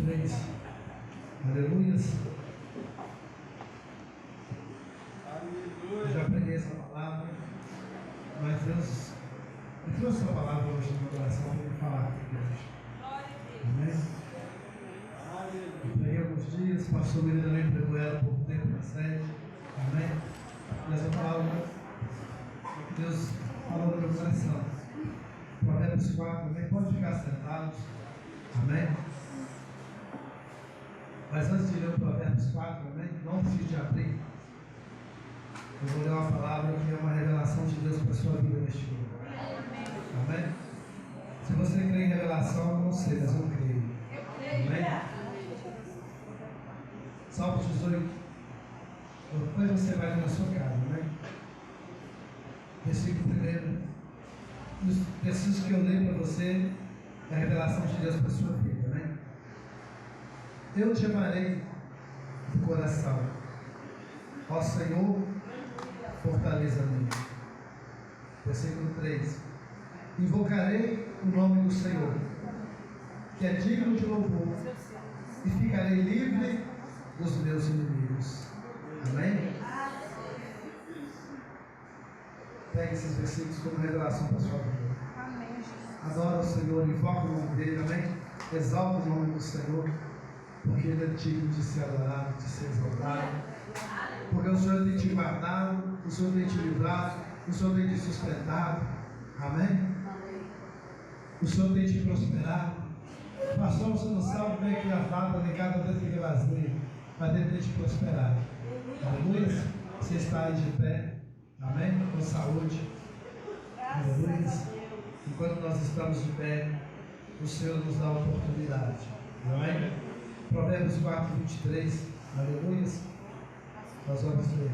23. Aleluias. Eu já preguei essa palavra, mas Deus me trouxe essa palavra hoje no meu coração para me falar aqui hoje. Amém? Eu preguei alguns dias, o pastor William também pregou ela há pouco tempo na sede. Amém? E essa palavra, Deus falou no meu coração. Provérbios 4, amém? Pode ficar sentados. Amém? Mas antes de ler o Provérbios 4, amém? Não precise de abrir. Eu vou ler uma palavra que é uma revelação de Deus para a sua vida neste lugar. Amém? Se você crê em revelação, eu não sei, mas eu creio. Amém? Salmo 18. Depois você vai na sua casa, amém? Versículo 1. Os versículos que eu leio para você é a revelação de Deus para a sua vida, amém? Eu te amarei do coração, ó Senhor, fortaleza-me. Versículo 3. Invocarei o nome do Senhor, que é digno de louvor, e ficarei livre dos meus inimigos. Amém? Pegue esses versículos como revelação para a sua vida. Adora o Senhor, invoca o nome dele, amém? Exalta o nome do Senhor, porque ele é digno de ser adorado, de ser exaltado. Porque o Senhor tem te guardado, o Senhor tem te livrado, o Senhor tem te sustentado. Amém? O Senhor tem te prosperado. Pastor, você não sabe como é que a fábrica de cada vez que vazia, mas ele tem te prosperado. Aleluia. Você está aí de pé. Amém? Com saúde. Aleluia. Enquanto nós estamos de pé, o Senhor nos dá a oportunidade. Amém? Provérbios 4, 23. Aleluia. Nós vamos ler.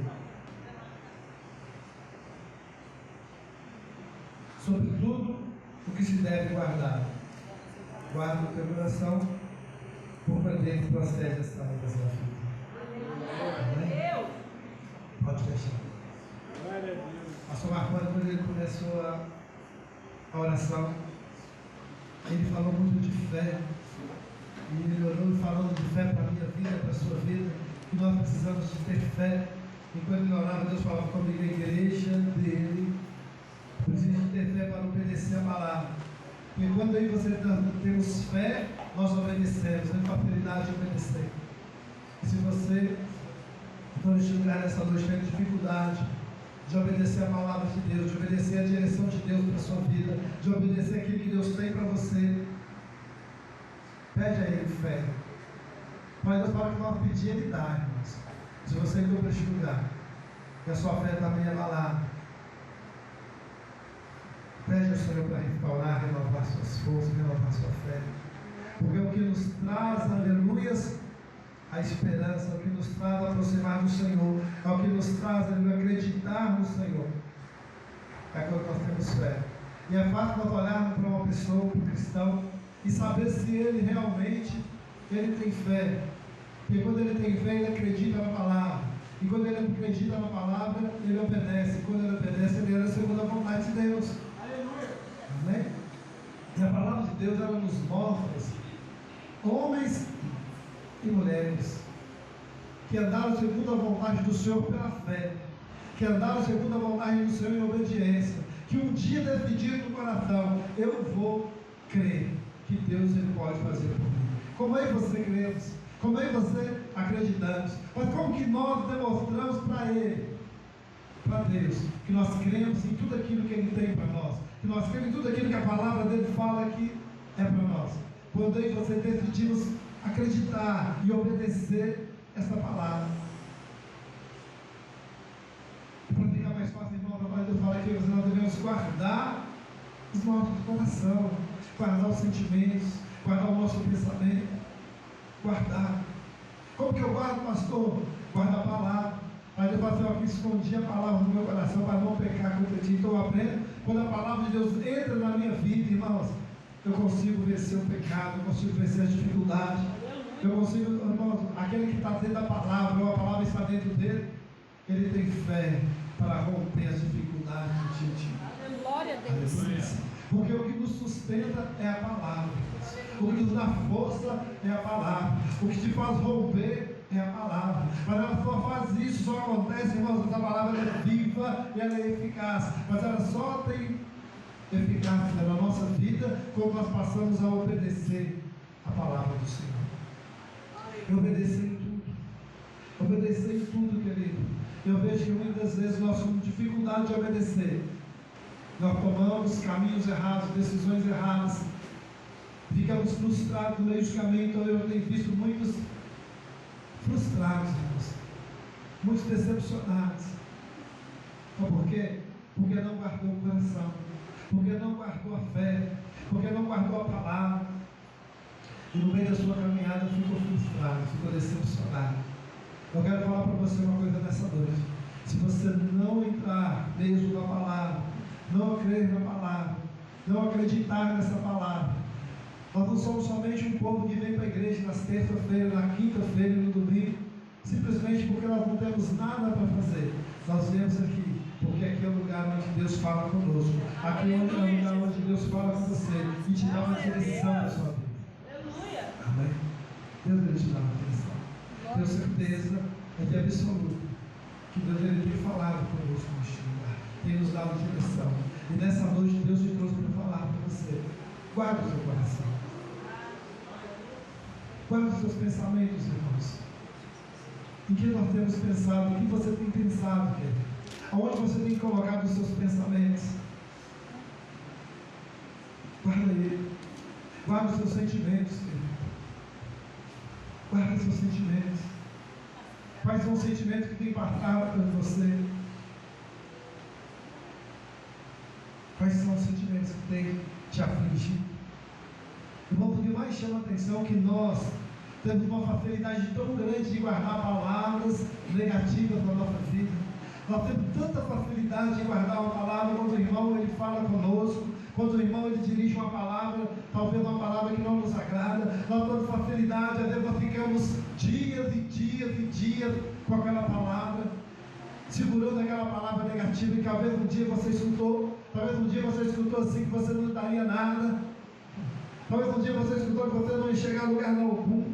Sobretudo, o que se deve guardar. Guarda o teu coração, por dentro procede as saídas da vida. Amém? Pode fechar. Pastor Marconi, quando ele começou a oração, ele falou muito de fé. E ele orou falando de fé para a minha vida, para a sua vida, que nós precisamos de ter fé. Enquanto ele orava, Deus falava comigo, a igreja dele precisa de ter fé para obedecer a palavra. Porque quando aí você temos fé, nós obedecemos, temos facilidade de obedecer. E se você for enxergar nessa noite, tem dificuldade de obedecer a palavra de Deus, de obedecer a direção de Deus para a sua vida, de obedecer aquilo que Deus tem para você, pede a Ele fé. Mas Deus fala que nós pedir, Ele dá, irmãos. Se você for para este lugar e a sua fé está meio abalada, pede ao Senhor para restaurar, renovar suas forças, renovar sua fé. Porque o que nos traz, aleluias, a esperança, é o que nos traz a aproximar do Senhor, é o que nos traz a acreditar no Senhor. É quando nós temos fé. E é fácil nós olharmos para uma pessoa, para um cristão, e saber se ele realmente tem fé. Porque quando ele tem fé, ele acredita na palavra. E quando ele acredita na palavra, ele obedece. E quando ele obedece, ele era segundo a vontade de Deus. Aleluia. Amém? E a palavra de Deus, ela nos mostra, homens e mulheres que andaram segundo a vontade do Senhor pela fé, que andaram segundo a vontade do Senhor em obediência, que um dia decidiram no coração, eu vou crer que Deus ele pode fazer por mim. Como é que você cremos? Como é que você acreditamos? Mas como que nós demonstramos para Ele, para Deus, que nós cremos em tudo aquilo que Ele tem para nós, que nós cremos em tudo aquilo que a palavra dele fala que é para nós? Quando eu e você decidimos acreditar e obedecer essa palavra. Para ficar mais fácil, irmão, a palavra de Deus fala que nós devemos guardar os nossos coração, guardar os sentimentos, guardar o nosso pensamento, guardar. Como que eu guardo, pastor? Guarda a palavra. Mas eu faço aqui, escondi a palavra no meu coração para não pecar contra ti. Então eu aprendo, quando a palavra de Deus entra na minha vida, irmãos, eu consigo vencer o pecado, eu consigo vencer as dificuldades, eu consigo, irmãos, aquele que está dentro da palavra, ou a palavra está dentro dele, ele tem fé para romper as dificuldades do dia a dia. Glória a Deus. Porque o que nos sustenta é a palavra. O que nos dá força é a palavra. O que te faz romper é a palavra. Mas ela só faz isso, só acontece, irmãos, essa palavra é viva e ela é eficaz. Mas ela só tem eficácia na nossa vida quando nós passamos a obedecer a palavra do Senhor. E obedecer em tudo. Obedecer em tudo, querido. Eu vejo que muitas vezes nós temos dificuldade de obedecer. Nós tomamos caminhos errados, decisões erradas. Ficamos frustrados no meio do caminho. Então eu tenho visto muitos frustrados, irmãos. Muitos decepcionados. Mas por quê? Porque não guardou o coração. Porque não guardou a fé. Porque não guardou a palavra. E no meio da sua caminhada ficou frustrado, ficou decepcionado. Eu quero falar para você uma coisa nessa noite. Se você não entrar mesmo na palavra, não crer na palavra, não acreditar nessa palavra, nós não somos somente um povo que vem para a igreja nas terça-feiras, na quinta-feira e no domingo, simplesmente porque nós não temos nada para fazer. Nós viemos aqui porque aqui é o lugar onde Deus fala conosco. Aqui é o lugar onde Deus fala com você e te dá uma direção na sua vida. Amém? Deus ele te dá uma direção. Tenho certeza, é de absoluto, que Deus ele tem falado conosco neste lugar, tem nos dado direção. E nessa noite Deus te trouxe para falar para você. Guarde o seu coração. Guarde os seus pensamentos, irmãos. Em que nós temos pensado? O que você tem pensado, querido? Aonde você tem colocado os seus pensamentos? Guarda ele. Guarda os seus sentimentos, querido. Guarda os seus sentimentos. Quais são os sentimentos que tem passado por você? Quais são os sentimentos que tem te afligido? Irmão, o que mais chama a atenção é que nós temos uma facilidade tão grande de guardar palavras negativas na nossa vida. Nós temos tanta facilidade de guardar uma palavra quando o irmão ele fala conosco, quando o irmão ele dirige uma palavra, talvez uma palavra que não nos agrada. Nós temos facilidade, às vezes nós ficamos dias e dias e dias com aquela palavra, segurando aquela palavra negativa, e talvez um dia você escutou, assim que você não daria nada, talvez um dia você escutou que você não ia chegar a lugar algum.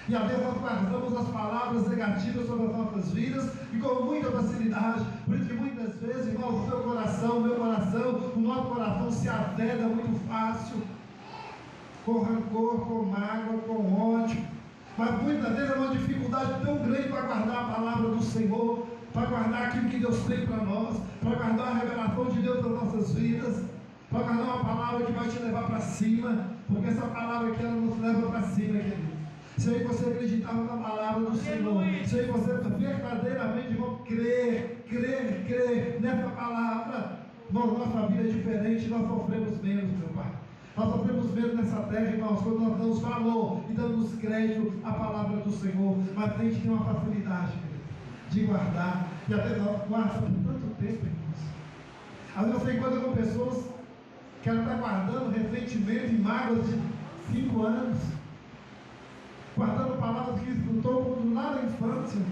E às vezes nós guardamos as palavras negativas sobre as nossas vidas e com muita facilidade. Por isso que muitas vezes, irmãos, o seu coração, o meu coração, o nosso coração se azeda muito fácil, com rancor, com mágoa, com ódio. Mas muitas vezes é uma dificuldade tão grande para guardar a palavra do Senhor, para guardar aquilo que Deus tem para nós, para guardar a revelação de Deus nas nossas vidas, para guardar uma palavra que vai te levar para cima, porque essa palavra aqui ela nos leva para cima, querido. Se aí você acreditar na palavra do Senhor, se aí você verdadeiramente vão crer nessa palavra, nossa vida é diferente, nós sofremos menos, meu Pai. Nós sofremos menos nessa terra, irmãos, quando nós damos valor e damos crédito à palavra do Senhor. Mas a gente tem uma facilidade, querido, de guardar, e até nós guardamos por tanto tempo, irmãos. Às vezes você encontra com pessoas que ela está guardando ressentimento e mágoas de 5 anos, guardando palavras que escutou lá na infância.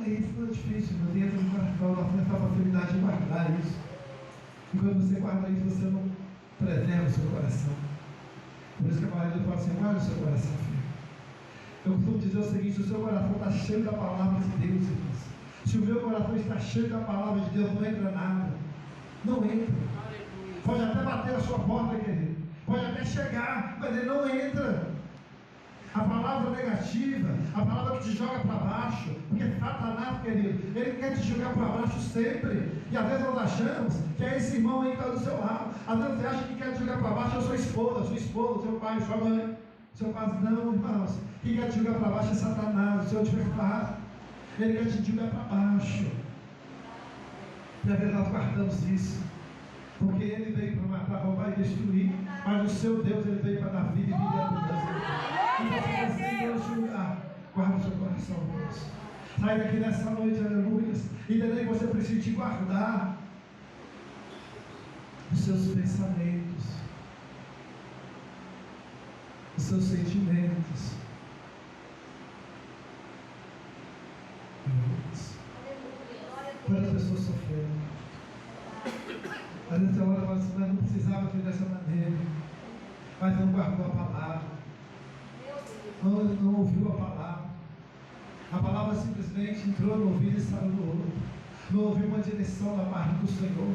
Isso é difícil, mas dentro do coração nós temos essa facilidade de guardar isso. E quando você guarda isso, você não preserva o seu coração. Por isso que a palavra fala assim: guarda o seu coração, filho. Eu costumo dizer o seguinte: o seu coração está cheio da palavra de Deus, irmãos. Se o meu coração está cheio da palavra de Deus, não entra nada. Não entra. Pode até bater na sua porta, querido. Pode até chegar, mas ele não entra. A palavra negativa, a palavra que te joga para baixo, porque Satanás, querido, ele quer te jogar para baixo sempre. E às vezes nós achamos que é esse irmão aí que está do seu lado. Às vezes você acha que quer te jogar para baixo é a sua esposa, seu pai, sua mãe, seu pai. Não, irmãos, quem quer te jogar para baixo é Satanás, o seu adversário. Ele quer te jogar para baixo. E às vezes nós guardamos isso, porque ele veio para matar, roubar e destruir, mas o seu Deus ele veio para dar vida e vida e abundância. E você precisa neste lugar. Guarda o seu coração, Deus. Sai daqui nessa noite, aleluia. E daí você precisa te guardar os seus pensamentos, os seus sentimentos. Quantas pessoas sofrendo? Às vezes fazer dessa maneira, mas não guardou a palavra, não ouviu a palavra. A palavra simplesmente entrou no ouvido e saiu do outro. Não ouviu uma direção da parte do Senhor.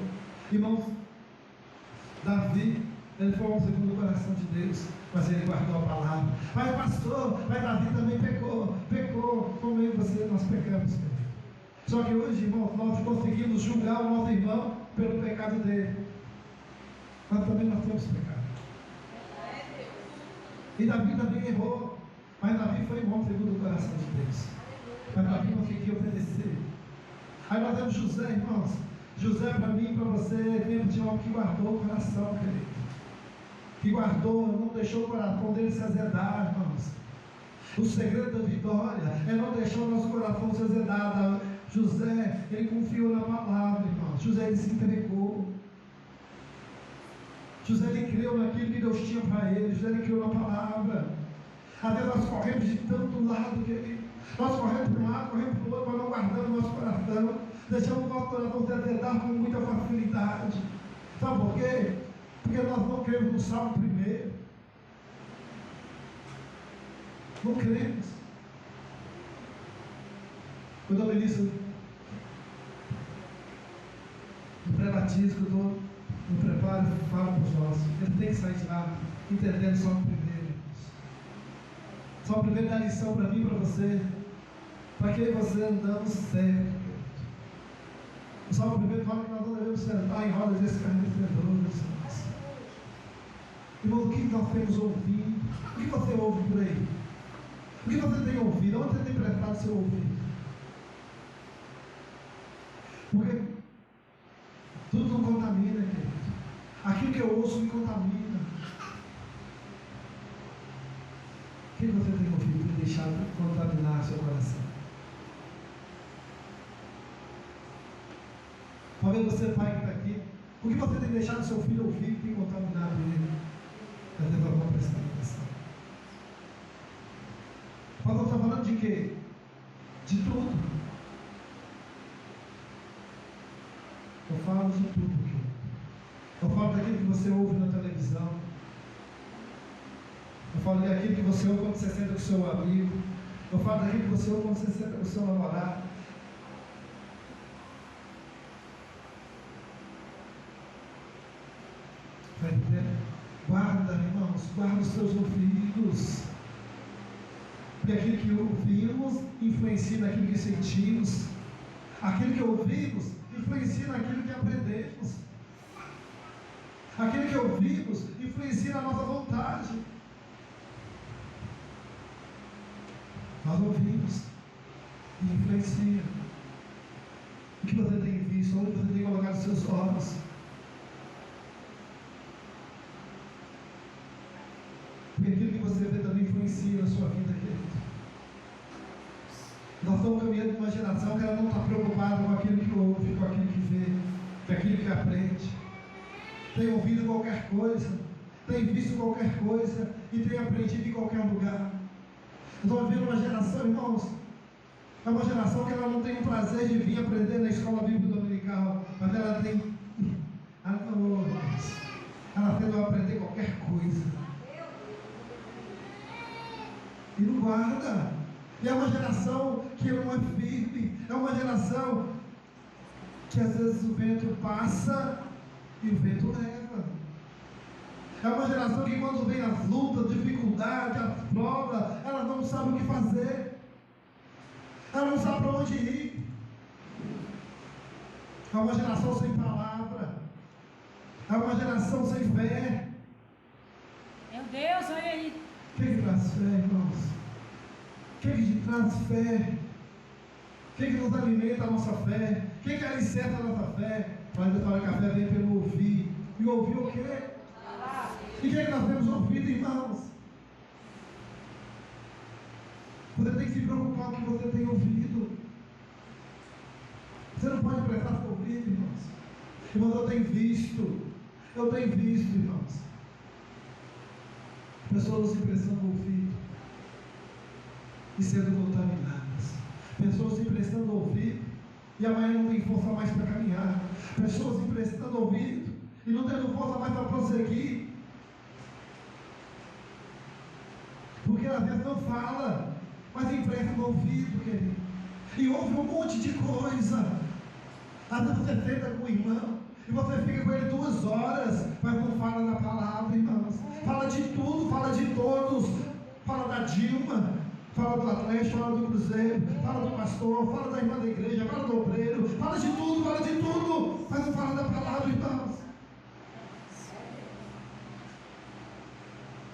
Irmãos, Davi, ele foi um segundo o coração de Deus, mas ele guardou a palavra. Mas pastor, mas Davi também pecou, como eu e você, nós pecamos. Só que hoje, irmãos, nós conseguimos julgar o nosso irmão pelo pecado dele. Mas também nós temos pecado. E Davi também errou, mas Davi foi um homem segundo o coração de Deus. Mas Davi conseguiu obedecer. Aí nós temos José, irmãos. José, para mim e para você, é tempo de um homem que guardou o coração, querido. Que guardou, não deixou o coração dele se azedar, irmãos. O segredo da vitória é não deixar o nosso coração se azedar. José, ele confiou na palavra, irmãos. José, ele se entregou. José, ele creu naquilo que Deus tinha para ele. José, ele creu na palavra. Até nós corremos de tanto lado, querido. Nós corremos para um lado, corremos para o outro, mas não guardamos o nosso coração. Deixamos o nosso coração se azedar com muita facilidade. Sabe por quê? Porque nós não cremos no Salmo primeiro. Não cremos. Quando eu ministro no pré-batismo, eu estou no preparo e falo para os nossos. Ele tem que sair de lá entendendo o Salmo primeiro. Salmo primeiro dá lição para mim e para você. Para que você andamos certo. O Salmo primeiro fala que nós não devemos sentar em rodas escarnecedoras. Irmão, o que nós temos ouvido? O que você ouve por aí? O que você tem ouvido? Onde você tem prestado seu ouvido? Porque tudo contamina, querido. Aquilo que eu ouço me contamina. O que você tem ouvido para deixar contaminar seu coração? Talvez você, pai que está aqui, o que você tem deixado seu filho ouvir que tem contaminado ele? Mas Deus vai prestar atenção. Paulo está falando de quê? De tudo. Eu falo de tudo aqui. Eu falo daquilo que você ouve na televisão. Eu falo daquilo que você ouve quando você senta com o seu amigo. Eu falo daquilo que você ouve quando você senta com o seu namorado. Guarda, irmãos, guarda os seus ouvidos. Porque aquilo que ouvimos influencia naquilo que sentimos. Aquilo que ouvimos influencia naquilo que aprendemos. Aquilo que ouvimos influencia na nossa vontade. Nós ouvimos e influencia. O que você tem visto, onde você tem colocado seus olhos. Porque aquilo que você vê também influencia na sua vida, querido. Nós estamos caminhando com uma geração que ela não está preocupada com aquilo que ouve, com aquilo que vê, com aquilo que aprende. Tem ouvido qualquer coisa, tem visto qualquer coisa e tem aprendido em qualquer lugar. Nós vivendo uma geração, irmãos, é uma geração que ela não tem o prazer de vir aprender na escola bíblica dominical, mas ela tem, ela tenta aprender qualquer coisa. E não guarda. E é uma geração que não é firme. É uma geração que às vezes o vento passa e o vento leva. É uma geração que quando vem as lutas, dificuldades, as provas, ela não sabe o que fazer. Ela não sabe para onde ir. É uma geração sem palavra. É uma geração sem fé. Meu Deus, olha aí. O que traz fé, irmãos? O que traz fé? O que nos alimenta a nossa fé? O que alicerça a nossa fé? Mas eu falo que a fé vem pelo ouvir. E ouvir o quê? E o que nós temos ouvido, irmãos? Você tem que se preocupar com o que você tem ouvido. Você não pode prestar seu ouvido, irmãos. Irmãos, eu tenho visto, irmãos, pessoas se prestando ouvido e sendo contaminadas. Pessoas se prestando ouvido e amanhã não tem força mais para caminhar. Pessoas se prestando ouvido e não tendo força mais para prosseguir. Porque às vezes não fala, mas empresta o ouvido, querido, e ouve um monte de coisa. Às vezes você senta com o irmão e você fica com ele 2 horas, mas não fala da palavra, irmãos. Fala de tudo, fala de todos. Fala da Dilma, fala do Atlético, fala do Cruzeiro, fala do pastor, fala da irmã da igreja, fala do obreiro, fala de tudo, mas não fala da palavra, irmãos.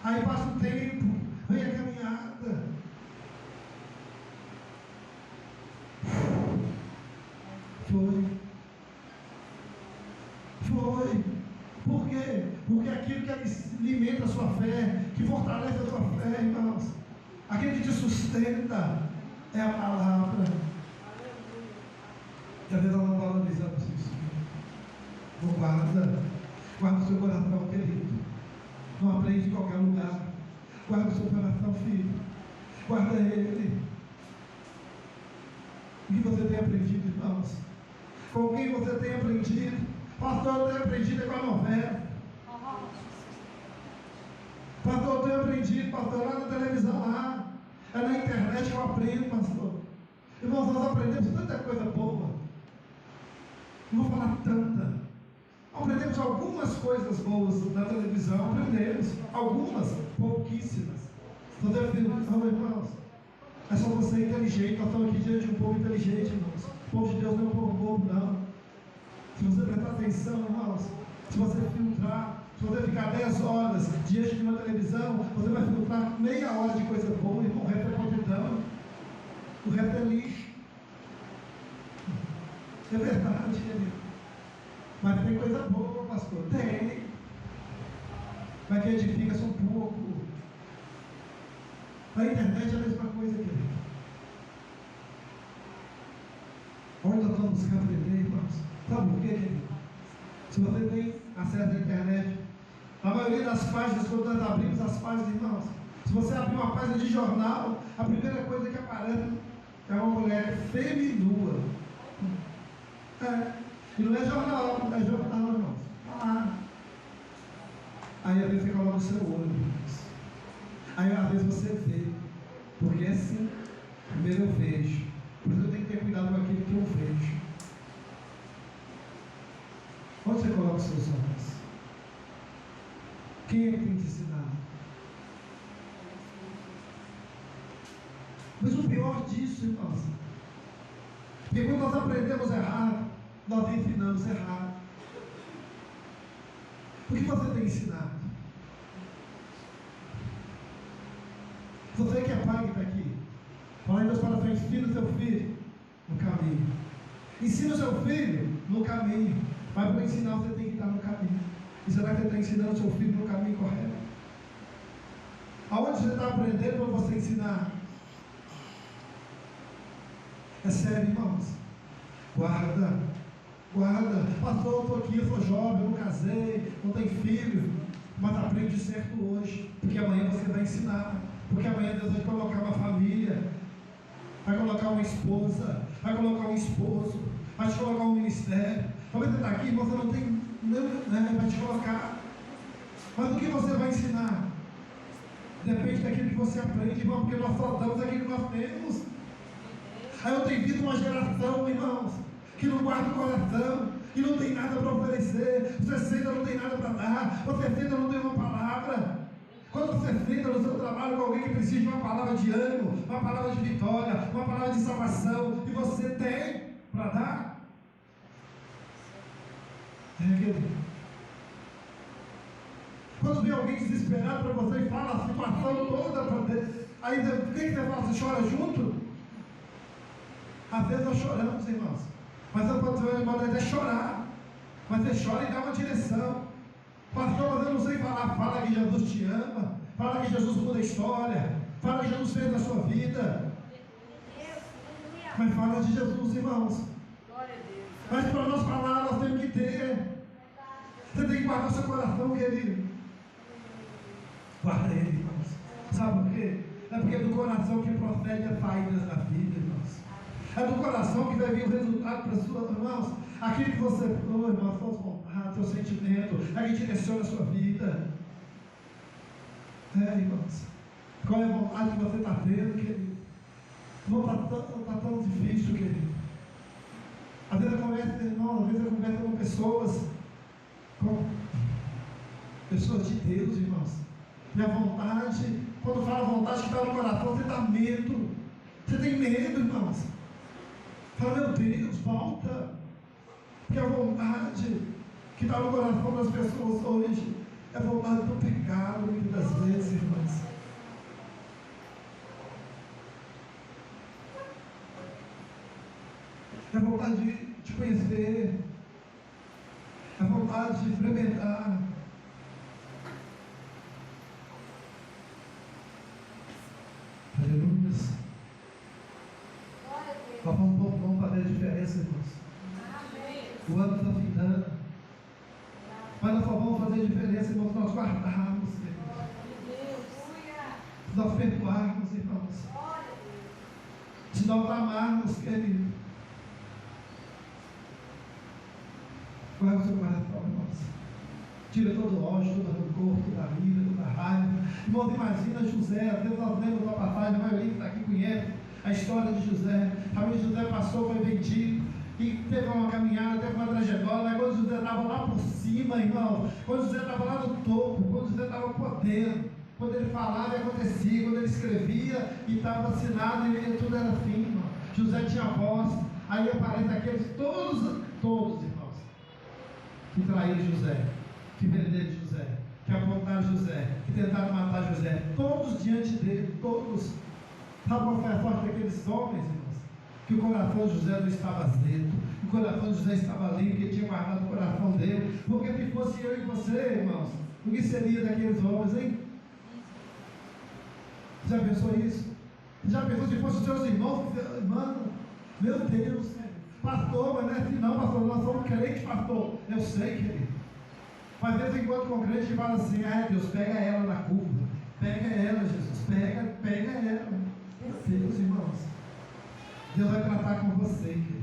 Aí passa o tempo, vem a caminhada. Foi. Por quê? Porque aquilo que alimenta a sua fé, que fortalece a sua fé, irmãos, aquilo que te sustenta, é a palavra. E às vezes ela não valoriza isso. Não guarda o seu coração, querido. Não aprende em qualquer lugar. Guarda o seu coração, filho. Guarda ele. O que você tem aprendido, irmãos? Com quem você tem aprendido? Pastor, eu tenho aprendido com a novela. Pastor, eu tenho aprendido, pastor, lá na televisão, lá. É na internet que eu aprendo, pastor. Irmãos, nós aprendemos tanta coisa boa. Não vou falar tanta. Aprendemos algumas coisas boas na televisão, aprendemos. Algumas, pouquíssimas. Você deve ter, não, irmãos. É só você inteligente. Nós estamos aqui diante de um povo inteligente, irmãos. O povo de Deus não é um povo bobo, não. Se você prestar atenção, irmãos, se você filtrar, se você ficar 10 horas diante de uma televisão, você vai filtrar meia hora de coisa boa, e o resto é podridão, o resto é lixo. É verdade, querido. Mas tem coisa boa, pastor? Tem. Mas que edifica só um pouco. A internet é a mesma coisa, querido. Onde nós vamos buscar aprender, irmãos? Sabe por quê, querido? Se você tem acesso à internet, a maioria das páginas, quando nós abrimos as páginas, irmãos, se você abrir uma página de jornal, a primeira coisa que aparece é uma mulher feminua. E não é jornal, irmãos. Aí às vezes você coloca o seu olho, irmãos. Aí às vezes você vê, porque assim, primeiro eu vejo. Por isso eu tenho que ter cuidado com aquilo que eu vejo. Onde você coloca os seus olhos? Quem é que tem te ensinado? Mas o pior disso, irmãos, porque quando nós aprendemos errado, nós ensinamos errado. O que você tem ensinado? Você que é pai que está aqui, fala em Deus para frente, ensina o seu filho no caminho. Ensina o seu filho no caminho. Mas para ensinar você tem que estar no caminho. E será que você está ensinando o seu filho no caminho correto? Aonde você está aprendendo para você ensinar? É sério, irmãos. Guarda. Pastor, eu estou aqui, eu sou jovem, eu não casei, não tenho filho. Mas aprende certo hoje. Porque amanhã você vai ensinar. Porque amanhã Deus vai colocar uma família. Vai colocar uma esposa. Vai colocar um esposo. Vai te colocar um ministério. Talvez você está aqui, você não tem, vai te colocar. Mas o que você vai ensinar? Depende daquilo que você aprende, irmão, porque nós só damos aquilo que nós temos. Aí eu tenho visto uma geração, irmãos, que não guarda o coração, que não tem nada para oferecer. Você senta, não tem nada para dar. Você senta, não tem uma palavra. Quando você senta no seu trabalho com alguém que precisa de uma palavra de ânimo, uma palavra de vitória, uma palavra de salvação, e você tem para dar? Quando vem alguém desesperado para você e fala a situação toda para Deus, aí o que você fala? Você chora junto? Às vezes nós choramos, irmãos, mas você pode até chorar, mas você chora e dá uma direção. Pastor, mas eu não sei falar. Fala que Jesus te ama, fala que Jesus muda a história, fala que Jesus fez na sua vida, mas fala de Jesus, irmãos. Mas para nós falar, nós temos que ter. Você tem que guardar seu coração, querido. Guarda ele, irmãos. Sabe por quê? É porque é do coração que procede as saídas da vida, irmãos. É do coração que vai vir o resultado para as suas, irmãos. Aquilo que você, irmão, suas vontades, seu sentimento, é que direciona a sua vida. Irmãos, qual é a vontade que você está tendo, querido? Não está tão difícil, querido. Às vezes eu converso com pessoas de Deus, irmãos. E a vontade, quando fala vontade que está no coração, você dá medo. Você tem medo, irmãos. Fala, meu Deus, volta. Porque a vontade que está no coração das pessoas hoje é a vontade do pecado, muitas das vezes, irmãos. É a vontade de conhecer, é a vontade de experimentar. Aleluia. Vamos fazer a diferença, irmãos. O ano está findando. Mas nós só vamos fazer a diferença, irmãos, nós guardarmos, irmãos. Se nós perdoarmos, irmãos. Se nós amarmos, querido. Guarda o seu coração, irmãos. Tira todo o ódio, todo o rancor, toda a ira, toda a raiva. Irmãos, imagina José. Às vezes nós lemos uma passagem, a maioria que está aqui conhece a história de José. A família de José passou, foi vendido. E teve uma caminhada, teve uma trajetória. Mas quando José estava lá por cima, irmão, quando José estava lá no topo, quando José estava podendo, quando ele falava e acontecia, quando ele escrevia e estava assinado e tudo era assim, irmão. José tinha voz. Aí aparece aqueles, todos, irmãos, que traíram José, que venderam José, que apontaram José, que tentaram matar José, todos diante dele, todos. Sabe qual foi a sorte daqueles homens, irmãos? Que o coração de José não estava azedo, o coração de José estava limpo, que ele tinha guardado o coração dele. Porque se fosse eu e você, irmãos, o que seria daqueles homens, hein? Já pensou isso? Já pensou se fossem os seus irmãos? Mano, meu Deus, pastor, mas não é assim não, pastor, nós somos crentes, pastor. Eu sei, querido. Mas de vez em quando com o crente fala assim, Deus, pega ela na curva, pega ela, Jesus, pega ela. Meu Deus, irmãos, Deus vai tratar com você, querido.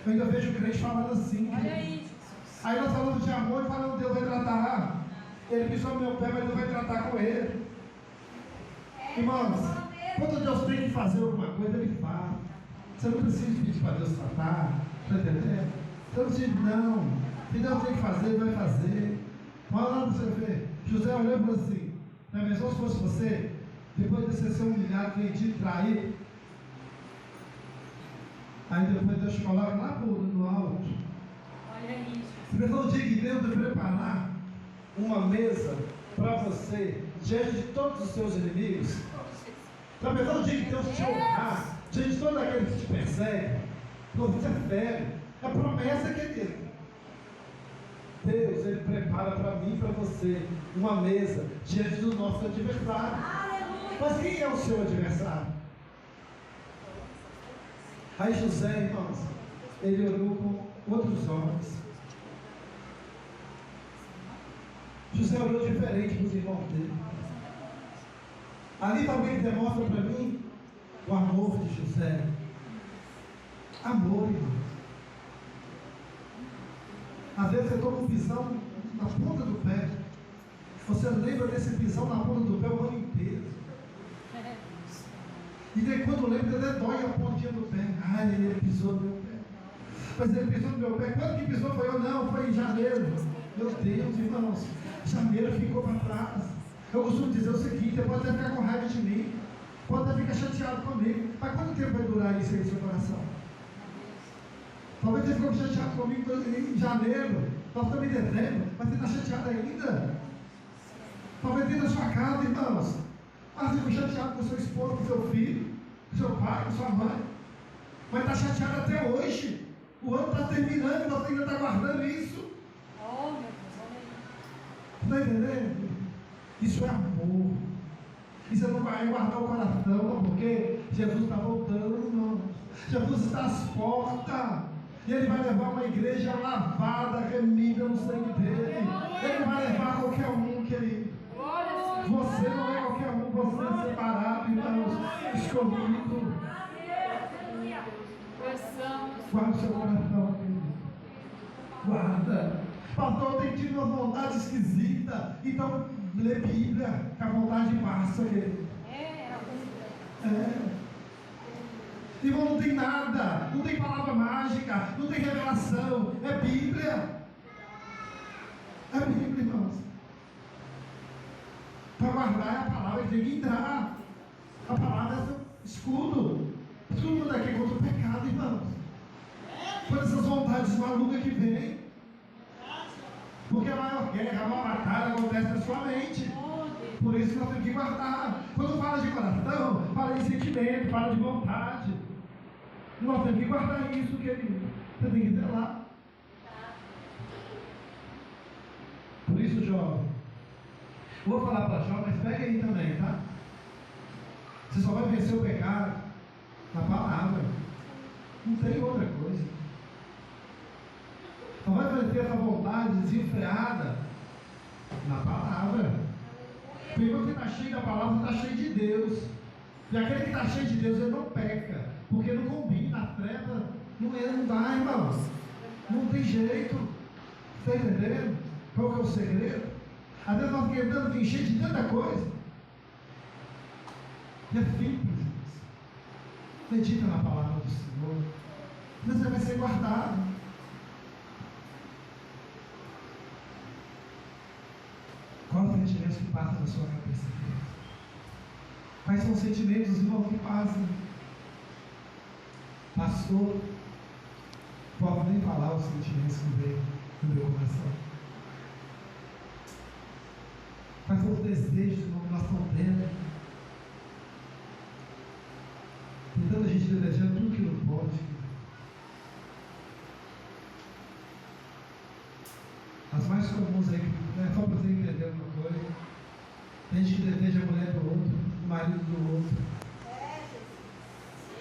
Eu ainda vejo o crente falando assim, olha aí, Jesus. Aí nós falamos de amor e falando, Deus vai tratar. Ele pisou no meu pé, mas Deus vai tratar com ele. Irmãos, quando Deus tem que fazer alguma coisa, Ele faz. Você não precisa pedir para Deus tratar, está entendendo? Você não precisa, não. Se Deus tem que fazer, Ele vai fazer. Olha lá para você ver. José olhou e falou assim, na mesma se fosse você, depois de você ser humilhado, vendido, traído, aí depois Deus te coloca lá no alto. Olha aí, Você pensou no dia que Deus vai preparar uma mesa para você diante de todos os seus inimigos? Já pensou no dia que Deus te honrar diante de todos aqueles que te perseguem? Você é fé, é promessa que Ele. Deus, Ele prepara para mim e para você uma mesa diante do nosso adversário. Mas quem é o seu adversário? Aí José, irmãos, ele orou com outros homens. José orou diferente dos irmãos dele. Ali também demonstra para mim o amor de José. Amor, irmãos. Às vezes você toma um pisão na ponta do pé. Você lembra desse pisão na ponta do pé o ano inteiro. E daí quando lembra, até dói a pontinha do pé. Ai, ele pisou no meu pé. Mas ele pisou no meu pé. Quando que pisou? Foi eu? Não, foi em janeiro. Meu Deus, irmãos. Janeiro ficou para trás. Eu costumo dizer o seguinte, você pode até ficar com raiva de mim. Pode até ficar chateado comigo. Mas quanto tempo vai durar isso aí no seu coração? Talvez você ficou chateado comigo em janeiro. Nós estamos em dezembro. Mas você está chateado ainda? Talvez dentro da sua casa, irmãos. Mas você ficou chateado com o seu esposo, com o seu filho, com o seu pai, com a sua mãe. Mas está chateado até hoje. O ano está terminando e você ainda está guardando isso. Oh, meu Deus, olha aí. Está entendendo? Isso é amor. Isso não vai guardar o coração, não, porque Jesus está voltando, irmãos. Jesus está às portas. E Ele vai levar uma igreja lavada, remida no sangue dele. Ele vai levar qualquer um, querido. Você não é qualquer um, você é separado, irmãos, escolhido. Guarda o seu coração, querido. Guarda. Pastor, eu tenho tido uma vontade esquisita. Então, lê Bíblia, que a vontade passa, querido. Irmão, não tem nada, não tem palavra mágica, não tem revelação, é Bíblia. É Bíblia, irmãos. Para guardar é a palavra que tem que entrar. A palavra é seu escudo. Escudo daqui contra o pecado, irmãos. Por essas vontades malucas que vêm. Porque a maior guerra, a maior batalha acontece na sua mente. Por isso nós temos que guardar. Quando fala de coração, fala de sentimento, fala de vontade. Nós temos que guardar isso, querido. Você tem que ter lá. Por isso, jovem, vou falar para jovem, mas pega aí também, tá? Você só vai vencer o pecado na palavra. Não tem outra coisa. Só vai vencer essa vontade desenfreada na palavra. Porque quando você está cheio da palavra, você está cheio de Deus. E aquele que está cheio de Deus, ele não peca. Porque não combina, a treva não dá, irmãos. Não tem jeito. Está entendendo? Qual que é o segredo? Às vezes nós queremos vir cheio de tanta coisa. E é simples. Medita na palavra do Senhor. Você vai ser guardado. Qual é o sentimento que passa na sua cabeça? Quais são os sentimentos, irmãos, que passam? Pastor, posso nem falar os sentimentos que vêm no meu coração. Quais são os desejos que nós estamos tendo? Tem tanta gente desejando tudo que não pode. As mais comuns aí, né, só para você entender uma coisa. Tem gente que deseja a mulher do outro, o marido do outro.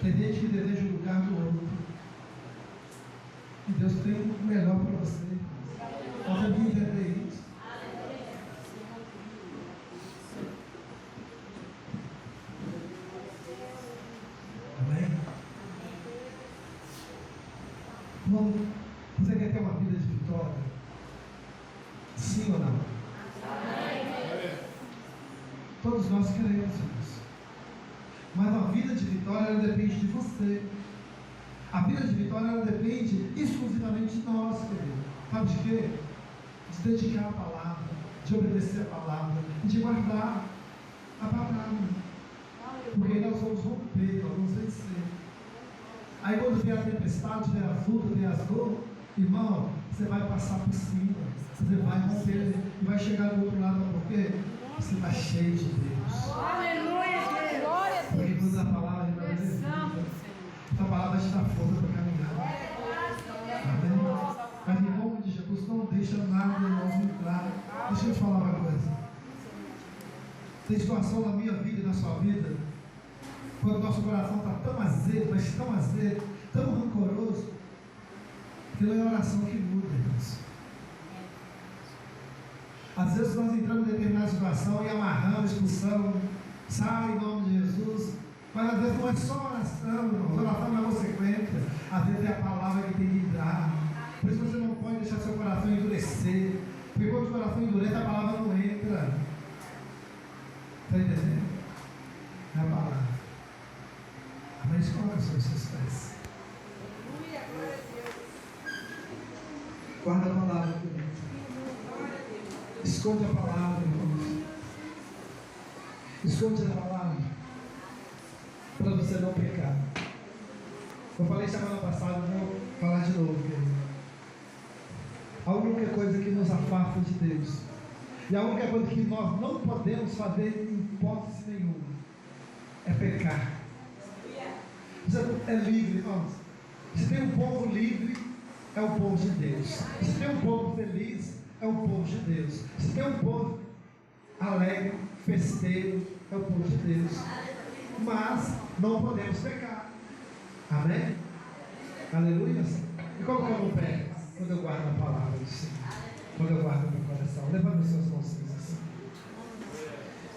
Tem gente que deseja o lugar do outro. E Deus tem o melhor para você. Nós temos que entender isso. Amém? Irmão, você quer ter uma vida de vitória? Sim ou não? Amém. Todos nós queremos isso. Mas a vida de vitória, ela depende de você. A vida de vitória, ela depende exclusivamente de nós, querido. Sabe de quê? De dedicar a palavra, de obedecer a palavra, de guardar a palavra. Porque nós vamos romper, nós vamos vencer. Aí quando vier a tempestade, vier a luta, vier as dores, irmão, você vai passar por cima. Você vai romper e vai chegar do outro lado, porque você está cheio de Deus. Aleluia, glória a Deus. Porque quando a palavra essa palavra te dá força para caminhar. Amém? Mas em nome de Jesus, não deixa nada em nós entrar. Deixa eu te falar uma coisa. Tem situação na minha vida e na sua vida, quando o nosso coração está tão azedo, mas tão azedo, tão rancoroso, que não é a oração que muda, irmãos. Às vezes nós entramos em determinada situação e amarramos, expulsamos, sai em nome de Jesus. Mas às vezes não é só oração, irmãos. Oração não é consequência. Às vezes é a palavra que tem que entrar. Por isso você não pode deixar seu coração endurecer. Porque quando o coração endurece, a palavra não entra. Está entendendo? É a palavra. Amém? Coloca sobre os seus pés. Guarda a palavra, querido. Esconde a palavra, irmãos. Esconde a palavra para você não pecar. Eu falei semana passada, vou falar de novo, querido. A única coisa que nos afasta de Deus, e a única coisa que nós não podemos fazer em hipótese nenhuma, é pecar. Você é livre, irmãos. Se tem um povo livre, é o povo de Deus. Se tem um povo feliz, é o povo de Deus. Se tem um povo alegre, festeiro, é o povo de Deus. Mas não podemos pecar. Amém? Aleluia. E como que eu não peco? Quando eu guardo a palavra do Senhor, quando eu guardo o meu coração. Levanta os seus mãozinhos assim.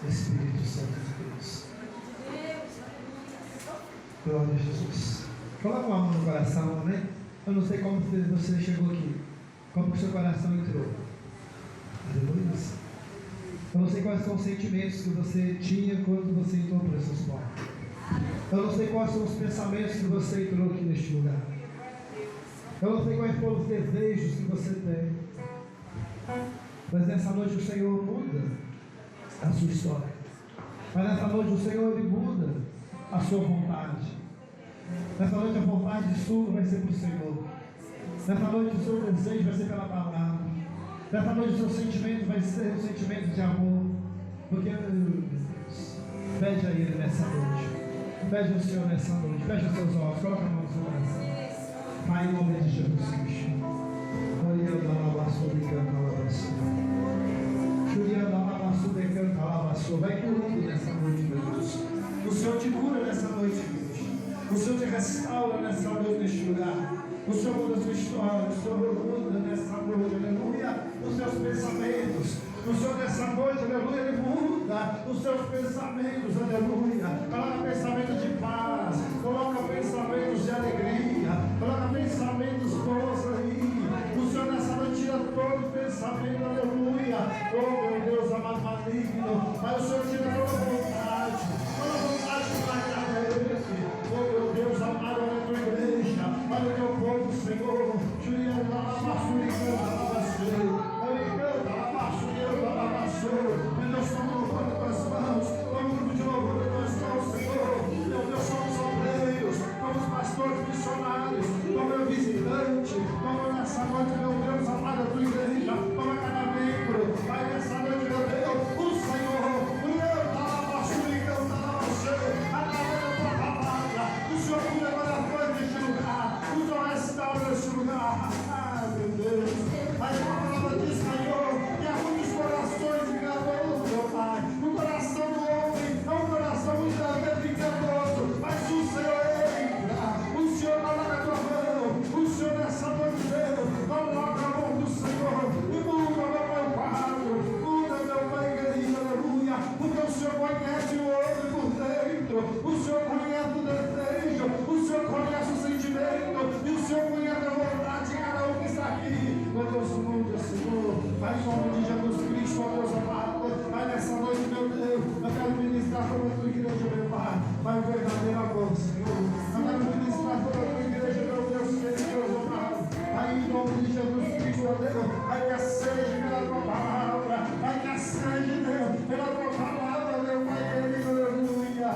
Espírito Santo de Deus. Glória a Jesus. Coloca uma mão no coração, amém? Eu não sei como você chegou aqui. Como que o seu coração entrou? Aleluia. Eu não sei quais são os sentimentos que você tinha quando você entrou por essas portas. Eu não sei quais são os pensamentos que você entrou aqui neste lugar. Eu não sei quais foram os desejos que você tem. Mas nessa noite o Senhor muda a sua história. Mas nessa noite o Senhor, Ele muda a sua vontade. Nessa noite a vontade sua vai ser para o Senhor. Nessa noite o seu desejo vai ser pela palavra. Nessa noite o seu sentimento vai ser um sentimento de amor. Porque, pede a Ele nessa noite. Pede ao Senhor nessa noite. Feche os seus olhos. Coloca a mão no seu coração. Pai, em nome de Jesus Cristo. Vai curando nessa noite, meu Deus. O Senhor te cura nessa noite, Deus. O Senhor te restaura nessa noite, neste lugar. O Senhor muda a sua história. O Senhor muda nessa noite, aleluia, os seus pensamentos. O Senhor nessa noite, aleluia, Ele muda os seus pensamentos, aleluia. Coloca pensamentos de paz, coloca pensamentos de alegria, coloca pensamentos bons aí. O Senhor nessa noite tira todo pensamento, aleluia. Oh meu Deus amado, maligno. Mas o Senhor tira toda vontade de marcar Ele. Oh meu Deus amado, olha a tua igreja, olha o teu povo, Senhor. Juliana, meu Deus, toma o louvor nas tuas mãos, toma o grupo de louvor nas tuas mãos, Senhor. Meu Deus, somos obreiros, somos pastores missionários, toma o visitante, toma nessa noite, meu Deus, amada a tua igreja, toma cada membro, vai nessa noite, meu Deus, o Senhor, o Deus da basura, através da tua palavra, o Senhor cuida agora a coisa neste lugar, o Senhor restaura este lugar. Ah, meu Deus, a tua palavra diz, Senhor, que há muitos corações enganosos, meu Pai. O coração do homem é um coração muitas vezes enganoso, mas o Senhor entra, o Senhor coloca a tua mão, o Senhor nessa noite, Deus, coloca a mão do Senhor e muda, meu quadro, muda, meu Pai querido, aleluia, porque o Senhor conhece o homem por dentro, o Senhor conhece o desejo, o Senhor conhece o sentimento, e o Senhor conhece a vontade de cada um que está aqui. Meu Deus, muda, Senhor, vai em nome de Jesus Cristo, ó Deus amado, vai nessa noite, meu Deus, eu quero ministrar toda a tua igreja, meu Pai, vai o verdadeiro amor, Senhor, eu quero ministrar toda a tua igreja, meu Deus, Deus amado, vai em nome de Jesus Cristo, ó Deus, vai que a sede pela tua palavra, vai que a sede, Deus, pela tua palavra, meu Pai querido, aleluia.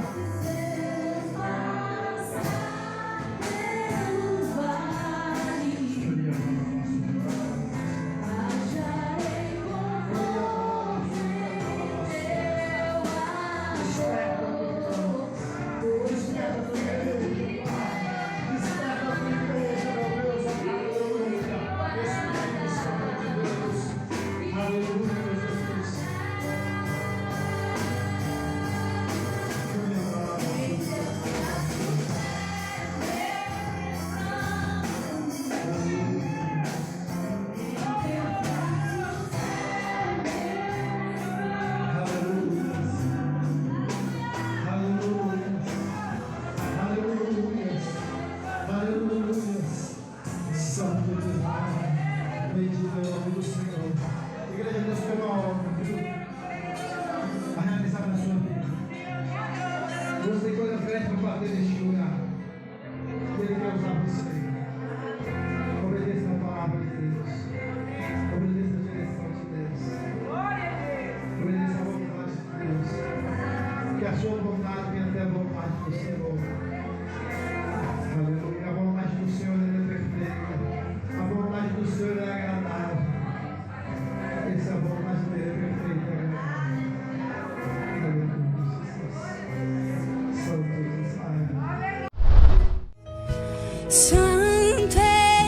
Santo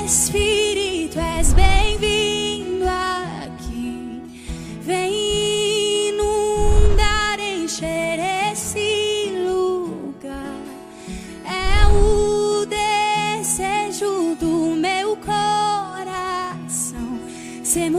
Espírito, és bem-vindo aqui. Vem inundar, encher esse lugar. É o desejo do meu coração ser